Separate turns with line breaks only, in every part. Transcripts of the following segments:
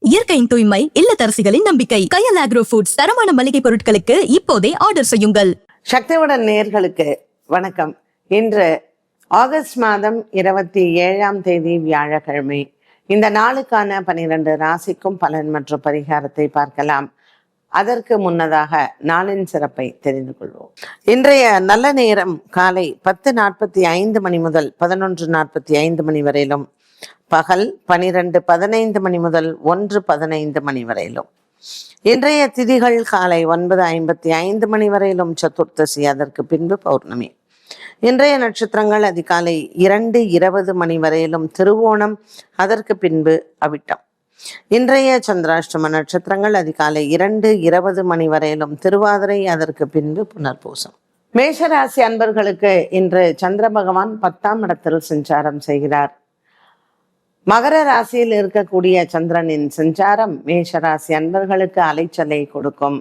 இயற்கையின் தூய்மை, இல்லத்தரசிகளின் நம்பிக்கை. கயல் ஆக்ரோ ஃபுட்ஸ். தரமான மளிகை பொருட்களுக்கு இப்போதே ஆர்டர் செய்யுங்கள்.
சக்திவுடன் நேயர்களுக்கு வணக்கம். இன்று ஆகஸ்ட் மாதம் 27ஆம் தேதி வியாழக்கிழமை. இந்த நாளுக்கான 12 ராசிக்கும் பலன் மற்றும் பரிகாரத்தை பார்க்கலாம். அதற்கு முன்னதாக நாளின் சிறப்பை தெரிந்து கொள்வோம். இன்றைய நல்ல நேரம் காலை 10:45 மணி முதல் 11:45 மணி வரையிலும், பகல் 12:15 மணி முதல் 1:15 மணி வரையிலும். இன்றைய திதிகள் காலை 9:55 மணி வரையிலும் சதுர்த்தசி, அதற்கு பின்பு பௌர்ணமி. இன்றைய நட்சத்திரங்கள் அதிகாலை 2:20 மணி வரையிலும் திருவோணம், அதற்கு பின்பு அவிட்டம். இன்றைய சந்திராஷ்டம நட்சத்திரங்கள் அதிகாலை 2:20 மணி வரையிலும் திருவாதிரை, அதற்கு பின்பு புனர்பூசம். மேஷராசி அன்பர்களுக்கு இன்று சந்திர பகவான் 10ஆம் இடத்தில் சஞ்சாரம் செய்கிறார். மகர ராசியில் இருக்கக்கூடிய சந்திரனின் சஞ்சாரம் மேஷராசி அன்பர்களுக்கு அலைச்சலை கொடுக்கும்.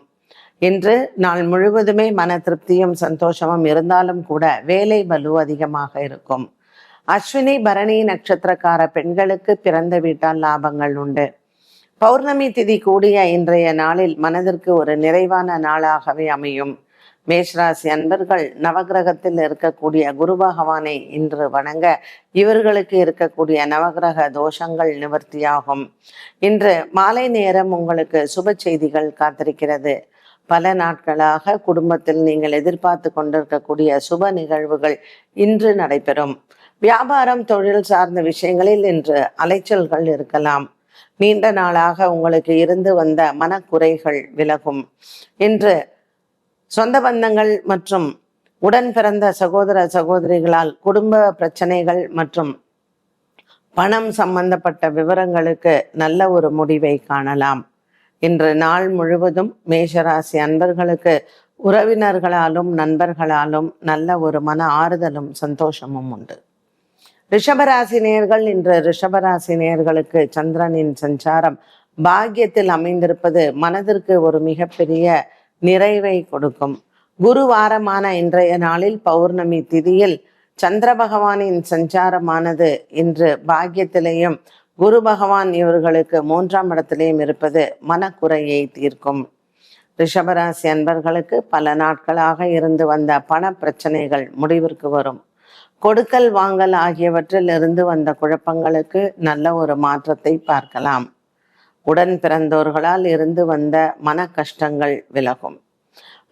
இன்று நாள் முழுவதுமே மன திருப்தியும் சந்தோஷமும் இருந்தாலும் கூட வேலை பலு அதிகமாக இருக்கும். அஸ்வினி பரணி நட்சத்திரக்கார பெண்களுக்கு பிறந்த வீட்டால் லாபங்கள் உண்டு. பௌர்ணமி திதி கூடிய இன்றைய நாளில் மனதிற்கு ஒரு நிறைவான நாளாகவே அமையும். மேஷராசி அன்பர்கள் நவகிரகத்தில் இருக்கக்கூடிய குரு பகவானை இன்று வணங்க இவர்களுக்கு இருக்கக்கூடிய நவகிரக தோஷங்கள் நிவர்த்தியாகும். இன்று மாலை நேரம் உங்களுக்கு சுப செய்திகள் காத்திருக்கிறது. பல நாட்களாக குடும்பத்தில் நீங்கள் எதிர்பார்த்து கொண்டிருக்கக்கூடிய சுப நிகழ்வுகள் இன்று நடைபெறும். வியாபாரம் தொழில் சார்ந்த விஷயங்களில் இன்று அலைச்சல்கள் இருக்கலாம். நீண்ட நாளாக உங்களுக்கு இருந்து வந்த மனக்குறைகள் விலகும். இன்று சொந்த பந்தங்கள் மற்றும் உடன் பிறந்த சகோதர சகோதரிகளால் குடும்ப பிரச்சனைகள் மற்றும் பணம் சம்பந்தப்பட்ட விவரங்களுக்கு நல்ல ஒரு முடிவை காணலாம். இன்று நாள் முழுவதும் மேஷராசி அன்பர்களுக்கு உறவினர்களாலும் நண்பர்களாலும் நல்ல ஒரு மன ஆறுதலும் சந்தோஷமும் உண்டு. ரிஷபராசி நேயர்கள், இன்று ரிஷபராசி நேயர்களுக்கு சந்திரனின் சஞ்சாரம் பாக்கியத்தில் அமைந்திருப்பது மனதிற்கு ஒரு மிகப்பெரிய நிறைவை கொடுக்கும். குருவாரமான இன்றைய நாளில் பௌர்ணமி திதியில் சந்திர பகவானின் சஞ்சாரமானது இன்று பாக்கியத்திலேயும் குரு பகவான் இவர்களுக்கு 3ஆம் இடத்திலேயும் இருப்பது மனக்குறையை தீர்க்கும். ரிஷபராசி அன்பர்களுக்கு பல நாட்களாக இருந்து வந்த பண பிரச்சனைகள் முடிவிற்கு வரும். கொடுக்கல் வாங்கல் ஆகியவற்றில் இருந்து வந்த குழப்பங்களுக்கு நல்ல ஒரு மாற்றத்தை பார்க்கலாம். உடன் பிறந்தோர்களால் இருந்து வந்த மன கஷ்டங்கள் விலகும்.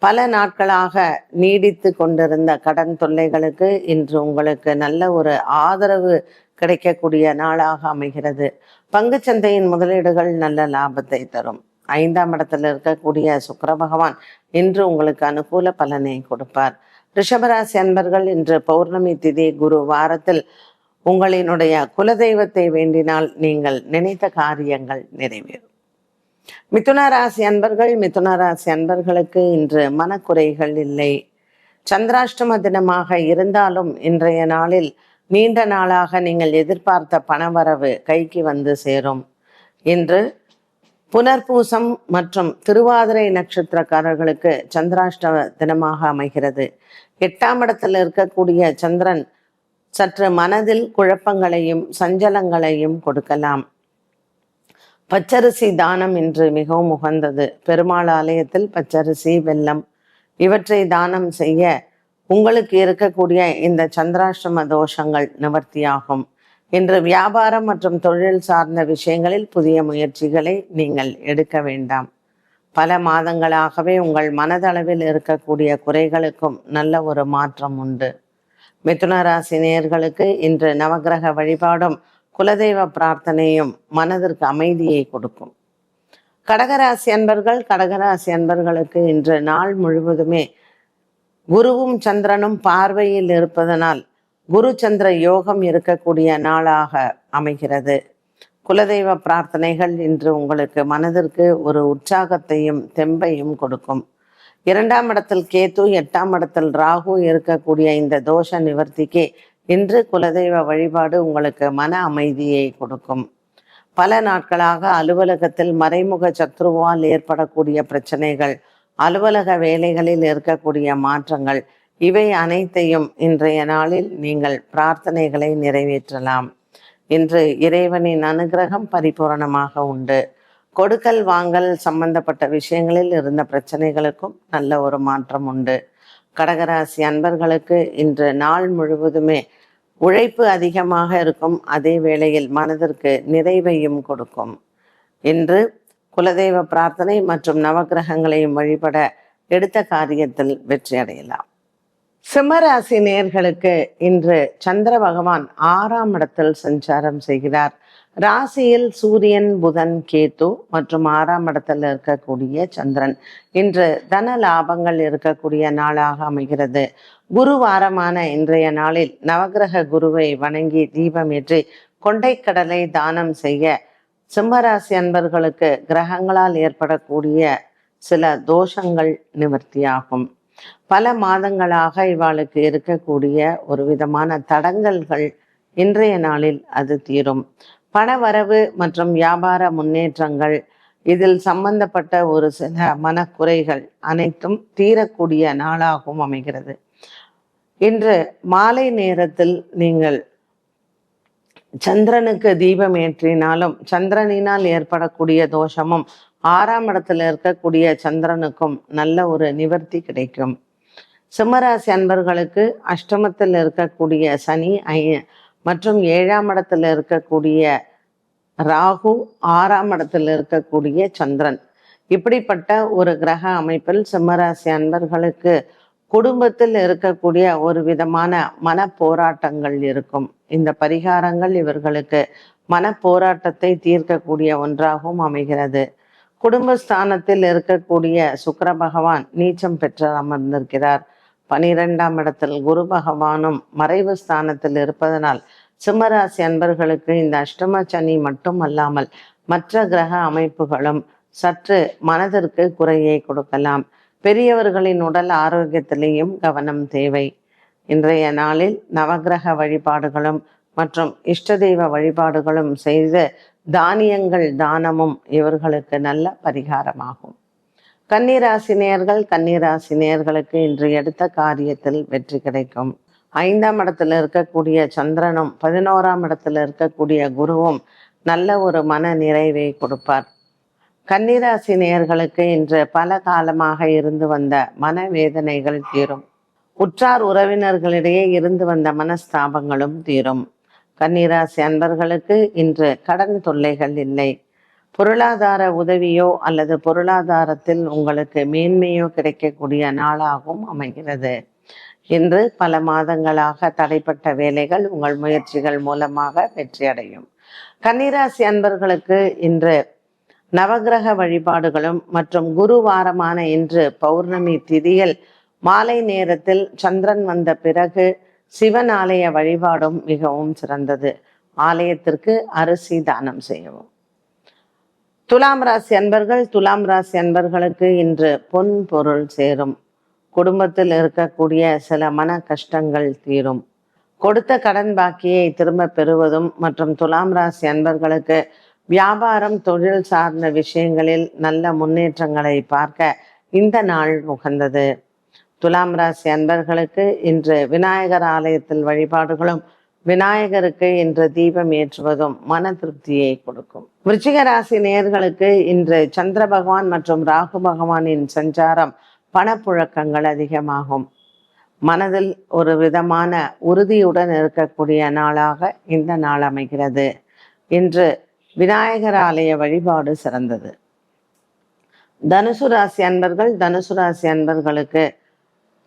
பல நாட்களாக நீடித்து கொண்டிருந்த கடன் தொல்லைகளுக்கு இன்று உங்களுக்கு நல்ல ஒரு ஆதரவு கிடைக்கக்கூடிய நாளாக அமைகிறது. பங்குச்சந்தையின் முதலீடுகள் நல்ல லாபத்தை தரும். 5ஆம் இடத்தில் இருக்கக்கூடிய சுக்கிர பகவான் இன்று உங்களுக்கு அனுகூல பலனை கொடுப்பார். ரிஷபராசி அன்பர்கள், இன்று பௌர்ணமி திதி குரு வாரத்தில் உங்களினுடைய குலதெய்வத்தை வேண்டினால் நீங்கள் நினைத்த காரியங்கள் நிறைவேறும். மிதுன ராசி அன்பர்கள், மிதுன ராசி அன்பர்களுக்கு இன்று மனக்குறைகள் இல்லை. சந்திராஷ்டம தினமாக இருந்தாலும் இன்றைய நாளில் நீண்ட நாளாக நீங்கள் எதிர்பார்த்த பணவரவு கைக்கு வந்து சேரும். இன்று புனர்பூசம் மற்றும் திருவாதிரை நட்சத்திரக்காரர்களுக்கு சந்திராஷ்டம தினமாக அமைகிறது. 8ஆம் இடத்தில் இருக்கக்கூடிய சந்திரன் சற்று மனதில் குழப்பங்களையும் சஞ்சலங்களையும் கொடுக்கலாம். பச்சரிசி தானம் இன்று மிகவும் உகந்தது. பெருமாள் ஆலயத்தில் பச்சரிசி, வெல்லம் இவற்றை தானம் செய்ய உங்களுக்கு இருக்கக்கூடிய இந்த சந்திராஷ்டம தோஷங்கள் நிவர்த்தியாகும். இன்று வியாபாரம் மற்றும் தொழில் சார்ந்த விஷயங்களில் புதிய முயற்சிகளை நீங்கள் எடுக்க வேண்டாம். பல மாதங்களாகவே உங்கள் மனதளவில் இருக்கக்கூடிய குறைகளுக்கும் நல்ல ஒரு மாற்றம் உண்டு. மிதுன ராசி நேயர்களுக்கு இன்று நவகிரக வழிபாடும் குலதெய்வ பிரார்த்தனையும் மனதிற்கு அமைதியை கொடுக்கும். கடகராசி அன்பர்கள், கடகராசி அன்பர்களுக்கு இன்று நாள் முழுவதுமே குருவும் சந்திரனும் பார்வையில் இருப்பதனால் குரு சந்திர யோகம் இருக்கக்கூடிய நாளாக அமைகிறது. குலதெய்வ பிரார்த்தனைகள் இன்று உங்களுக்கு மனதிற்கு ஒரு உற்சாகத்தையும் தெம்பையும் கொடுக்கும். 2ஆம் இடத்தில் கேது, 8ஆம் இடத்தில் ராகு இருக்கக்கூடிய இந்த தோஷ நிவர்த்திக்கு இன்று குலதெய்வ வழிபாடு உங்களுக்கு மன அமைதியை கொடுக்கும். பல நாட்களாக அலுவலகத்தில் மறைமுக சத்ருவால் ஏற்படக்கூடிய பிரச்சனைகள், அலுவலக வேலைகளில் இருக்கக்கூடிய மாற்றங்கள், இவை அனைத்தையும் இன்றைய நாளில் நீங்கள் பிரார்த்தனைகளை நிறைவேற்றலாம். இன்று இறைவனின் அனுகிரகம் பரிபூரணமாக உண்டு. கொடுக்கல் வாங்கல் சம்பந்தப்பட்ட விஷயங்களில் இருந்த பிரச்சனைகளுக்கும் நல்ல ஒரு மாற்றம் உண்டு. கடகராசி அன்பர்களுக்கு இன்று நாள் முழுவதுமே உழைப்பு அதிகமாக இருக்கும். அதே வேளையில் மனதிற்கு நிறைவையும் கொடுக்கும். இன்று குலதெய்வ பிரார்த்தனை மற்றும் நவக்கிரகங்களையும் வழிபட எடுத்த காரியத்தில் வெற்றி அடையலாம். சிம்மராசி நேயர்களுக்கு இன்று சந்திர பகவான் 6ஆம் இடத்தில் சஞ்சாரம் செய்கிறார். ராசியில் சூரியன், புதன், கேது மற்றும் 6ஆம் இடத்தில் இருக்கக்கூடிய சந்திரன். இன்று தன லாபங்கள் இருக்கக்கூடிய நாளாக அமைகிறது. குருவாரமான இன்றைய நாளில் நவக்கிரக குருவை வணங்கி தீபமேற்றி கொண்டைக்கடலை தானம் செய்ய சிம்மராசி அன்பர்களுக்கு கிரகங்களால் ஏற்படக்கூடிய சில தோஷங்கள் நிவர்த்தியாகும். பல மாதங்களாக இவாளுக்கு இருக்கக்கூடிய ஒரு விதமான தடங்கல்கள் இன்றைய நாளில் அது தீரும். பணவரவு மற்றும் வியாபார முன்னேற்றங்கள், இதில் சம்பந்தப்பட்ட ஒரு சில மனக்குறைகள் அனைத்தும் தீரக்கூடிய நாளாகவும் அமைகிறது. இன்று மாலை நேரத்தில் நீங்கள் சந்திரனுக்கு தீபம் ஏற்றினாலும் சந்திரனினால் ஏற்படக்கூடிய தோஷமும் 6ஆம் இடத்துல இருக்கக்கூடிய சந்திரனுக்கும் நல்ல ஒரு நிவர்த்தி கிடைக்கும். சிம்மராசி அன்பர்களுக்கு அஷ்டமத்தில் இருக்கக்கூடிய சனி மற்றும் 7ஆம் இடத்துல இருக்கக்கூடிய ராகு, 6ஆம் இடத்துல இருக்கக்கூடிய சந்திரன், இப்படிப்பட்ட ஒரு கிரக அமைப்பில் சிம்மராசி அன்பர்களுக்கு குடும்பத்தில் இருக்கக்கூடிய ஒரு விதமான மன போராட்டங்கள் இருக்கும். இந்த பரிகாரங்கள் இவர்களுக்கு மன போராட்டத்தை தீர்க்கக்கூடிய ஒன்றாகவும் அமைகிறது. குடும்பஸ்தானத்தில் இருக்கக்கூடிய சுக்கிர பகவான் நீச்சம் பெற்று அமர்ந்திருக்கிறார். 12ஆம் இடத்தில் குரு பகவானும் மறைவு ஸ்தானத்தில் இருப்பதனால் சிம்மராசி அன்பர்களுக்கு இந்த அஷ்டம சனி மட்டும் அல்லாமல் மற்ற கிரக அமைப்புகளும் சற்று மனதிற்கு குறையை கொடுக்கலாம். பெரியவர்களின் உடல் ஆரோக்கியத்திலேயும் கவனம் தேவை. இன்றைய நாளில் நவக்கிரக வழிபாடுகளும் மற்றும் இஷ்ட தெய்வ வழிபாடுகளும் செய்து தானியங்கள் தானமும் இவர்களுக்கு நல்ல பரிகாரமாகும். கன்னிராசி நேயர்களுக்கு இன்று எடுத்த காரியத்தில் வெற்றி கிடைக்கும். 5ஆம் இடத்துல இருக்கக்கூடிய சந்திரனும் 11ஆம் இடத்துல இருக்கக்கூடிய குருவும் நல்ல ஒரு மன நிறைவை கொடுப்பார். கன்னிராசி நேயர்களுக்கு இன்று பல காலமாக இருந்து வந்த மனவேதனைகள் தீரும். உற்றார் உறவினர்களிடையே இருந்து வந்த மனஸ்தாபங்களும் தீரும். கன்னிராசி அன்பர்களுக்கு இன்று கடன் தொல்லைகள் இல்லை. பொருளாதார உதவியோ அல்லது பொருளாதாரத்தில் உங்களுக்கு மேன்மையோ கிடைக்கக்கூடிய நாளாகவும் அமைகிறது. இன்று பல மாதங்களாக தடைப்பட்ட வேலைகள் உங்கள் முயற்சிகள் மூலமாக வெற்றியடையும். கன்னிராசி அன்பர்களுக்கு இன்று நவக்கிரக வழிபாடுகளும் மற்றும் குருவாரமான இன்று பௌர்ணமி திதியில் மாலை நேரத்தில் சந்திரன் வந்த பிறகு சிவன் ஆலய வழிபாடும் மிகவும் சிறந்தது. ஆலயத்திற்கு அரிசி தானம் செய்யவும். துலாம் ராசி அன்பர்களுக்கு இன்று பொன் பொருள் சேரும். குடும்பத்தில் இருக்கக்கூடிய சில மன கஷ்டங்கள் தீரும். கொடுத்த கடன் பாக்கியை திரும்ப பெறுவதும் மற்றும் துலாம் ராசி அன்பர்களுக்கு வியாபாரம், தொழில் சார்ந்த விஷயங்களில் நல்ல முன்னேற்றங்களை பார்க்க இந்த நாள் உகந்தது. துலாம் ராசி அன்பர்களுக்கு இன்று விநாயகர் ஆலயத்தில் வழிபாடுகளும் விநாயகருக்கு இன்று தீபம் ஏற்றுவதும் மன திருப்தியை கொடுக்கும். விருச்சிக ராசி நேயர்களுக்கு இன்று சந்திர பகவான் மற்றும் ராகு பகவானின் சஞ்சாரம் பணப்புழக்கங்கள் அதிகமாகும். மனதில் ஒரு விதமான உறுதியுடன் இருக்கக்கூடிய நாளாக இந்த நாள் அமைகிறது. இன்று விநாயகர் ஆலய வழிபாடு சிறந்தது. தனுசு ராசி அன்பர்களுக்கு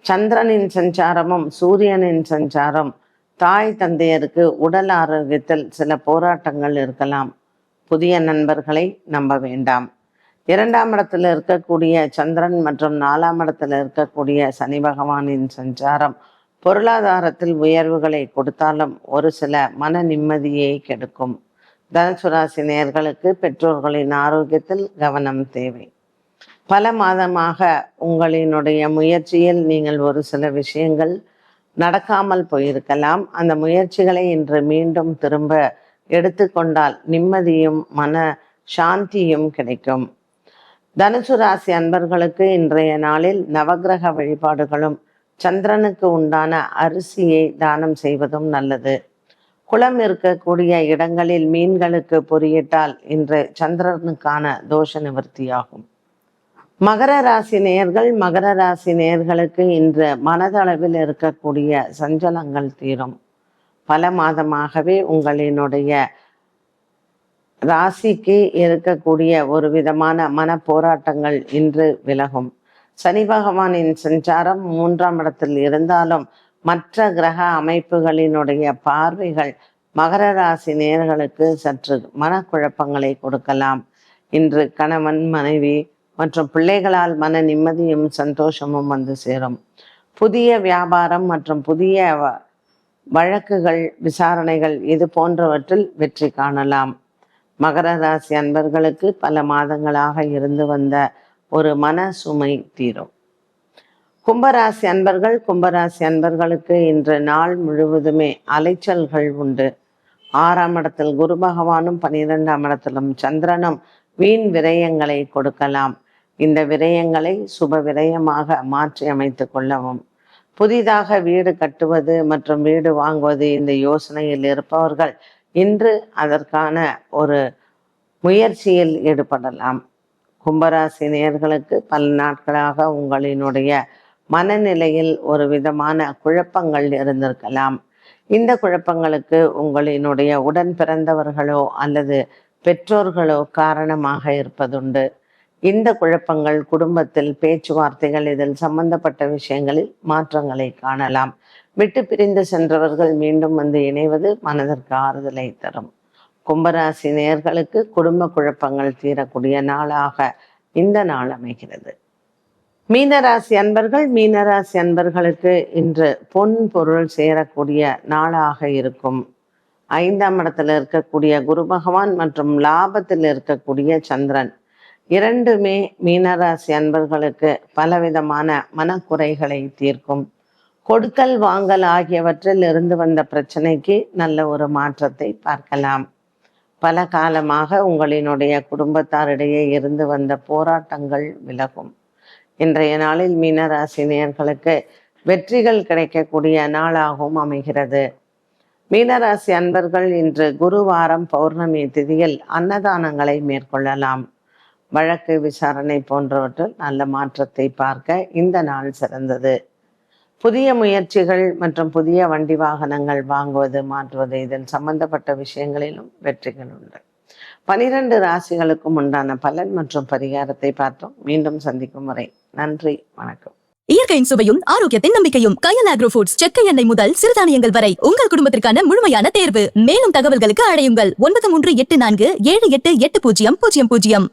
சந்திரனின் சஞ்சாரமும் சூரியனின் சஞ்சாரம் தாய் தந்தையருக்கு உடல் ஆரோக்கியத்தில் சில போராட்டங்கள் இருக்கலாம். புதிய நண்பர்களை நம்ப வேண்டாம். 2ஆம் இடத்துல இருக்கக்கூடிய சந்திரன் மற்றும் 4ஆம் இடத்துல இருக்கக்கூடிய சனி பகவானின் சஞ்சாரம் பொருளாதாரத்தில் உயர்வுகளை கொடுத்தாலும் ஒரு சில மன நிம்மதியை கெடுக்கும். தனுசு ராசி நேயர்களுக்கு பெற்றோர்களின் ஆரோக்கியத்தில் கவனம் தேவை. பல மாதமாக உங்களினுடைய முயற்சியில் நீங்கள் ஒரு சில விஷயங்கள் நடக்காமல் போயிருக்கலாம். அந்த முயற்சிகளை இன்று மீண்டும் திரும்ப எடுத்துக்கொண்டால் நிம்மதியும் மன சாந்தியும் கிடைக்கும். தனுசு ராசி அன்பர்களுக்கு இன்றைய நாளில் நவக்கிரக வழிபாடுகளும் சந்திரனுக்கு உண்டான அரிசியை தானம் செய்வதும் நல்லது. குளம் இருக்கக்கூடிய இடங்களில் மீன்களுக்கு பொறியிட்டால் இன்று சந்திரனுக்கான தோஷ நிவர்த்தியாகும். மகர ராசி நேயர்களுக்கு இன்று மனதளவில் இருக்கக்கூடிய சஞ்சலங்கள் தீரும். பல மாதமாகவே உங்களினுடைய ராசிக்கு இருக்கக்கூடிய ஒரு விதமான மன போராட்டங்கள் இன்று விலகும். சனி பகவானின் சஞ்சாரம் 3ஆம் இடத்தில் இருந்தாலும் மற்ற கிரக அமைப்புகளினுடைய பார்வைகள் மகர ராசி நேயர்களுக்கு சற்று மனக்குழப்பங்களை கொடுக்கலாம். இன்று கணவன், மனைவி மற்றும் பிள்ளைகளால் மன நிம்மதியும் சந்தோஷமும் வந்து சேரும். புதிய வியாபாரம் மற்றும் புதிய வழக்குகள், விசாரணைகள் இது போன்றவற்றில் வெற்றி காணலாம். மகர ராசி அன்பர்களுக்கு பல மாதங்களாக இருந்து வந்த ஒரு மன சுமை தீரும். கும்பராசி அன்பர்களுக்கு இன்று நாள் முழுவதுமே அலைச்சல்கள் உண்டு. 6ஆம் இடத்தில் குரு பகவானும் 12ஆம் இடத்திலும் சந்திரனும் வீண் விரயங்களை கொடுக்கலாம். இந்த விரயங்களை சுப விரயமாக மாற்றி அமைத்துக் கொள்ளவும். புதிதாக வீடு கட்டுவது மற்றும் வீடு வாங்குவது இந்த யோசனையில் இருப்பவர்கள் இன்று அதற்கான ஒரு முயற்சியில் ஈடுபடலாம். கும்பராசி நேயர்களுக்கு பல நாட்களாக உங்களினுடைய மனநிலையில் ஒரு விதமான குழப்பங்கள் இருந்திருக்கலாம். இந்த குழப்பங்களுக்கு உங்களினுடைய உடன் பிறந்தவர்களோ அல்லது பெற்றோர்களோ காரணமாக இருப்பதுண்டு. இந்த குழப்பங்கள் குடும்பத்தில் பேச்சுவார்த்தைகள் இதில் சம்பந்தப்பட்ட விஷயங்களில் மாற்றங்களை காணலாம். விட்டு பிரிந்து சென்றவர்கள் மீண்டும் வந்து இணைவது மனதிற்கு ஆறுதலை தரும். கும்பராசி நேயர்களுக்கு குடும்ப குழப்பங்கள் தீரக்கூடிய நாளாக இந்த நாள் அமைகிறது. மீனராசி அன்பர்களுக்கு இன்று பொன் பொருள் சேரக்கூடிய நாளாக இருக்கும். 5ஆம் இடத்தில் இருக்கக்கூடிய குரு பகவான் மற்றும் லாபத்தில் இருக்கக்கூடிய சந்திரன் இரண்டுமே மீனராசி அன்பர்களுக்கு பலவிதமான மனக்குறைகளை தீர்க்கும். கொடுக்கல் வாங்கல் ஆகியவற்றில் இருந்து வந்த பிரச்சனைக்கு நல்ல ஒரு மாற்றத்தை பார்க்கலாம். பல காலமாக உங்களினுடைய குடும்பத்தாரிடையே இருந்து வந்த போராட்டங்கள் விலகும். இன்றைய நாளில் மீனராசி நேயர்களுக்கு வெற்றிகள் கிடைக்கக்கூடிய நாளாகவும் அமைகிறது. மீனராசி அன்பர்கள் இன்று குருவாரம் பௌர்ணமி திதியில் அன்னதானங்களை மேற்கொள்ளலாம். வழக்கு, விசாரணை போன்றவற்றில் நல்ல மாற்றத்தை பார்க்க இந்த நாள் சிறந்தது. புதிய முயற்சிகள் மற்றும் புதிய வண்டி வாகனங்கள் வாங்குவது, மாற்றுவது இதில் சம்பந்தப்பட்ட விஷயங்களிலும் வெற்றிகள் உண்டு. 12 ராசிகளுக்கும் உண்டான பலன் மற்றும் பரிகாரத்தை பார்த்தோம். மீண்டும் சந்திக்கும் வரை நன்றி, வணக்கம்.
இயற்கையின் சுவையும் ஆரோக்கியத்தின் நம்பிக்கையும் கயல் ஆக்ரோ ஃபுட்ஸ். செக்கை எண்ணெய் முதல் சிறுதானியங்கள் வரை உங்கள் குடும்பத்திற்கான முழுமையான தேர்வு. மேலும் தகவல்களுக்கு அழையுங்கள் 9384788000.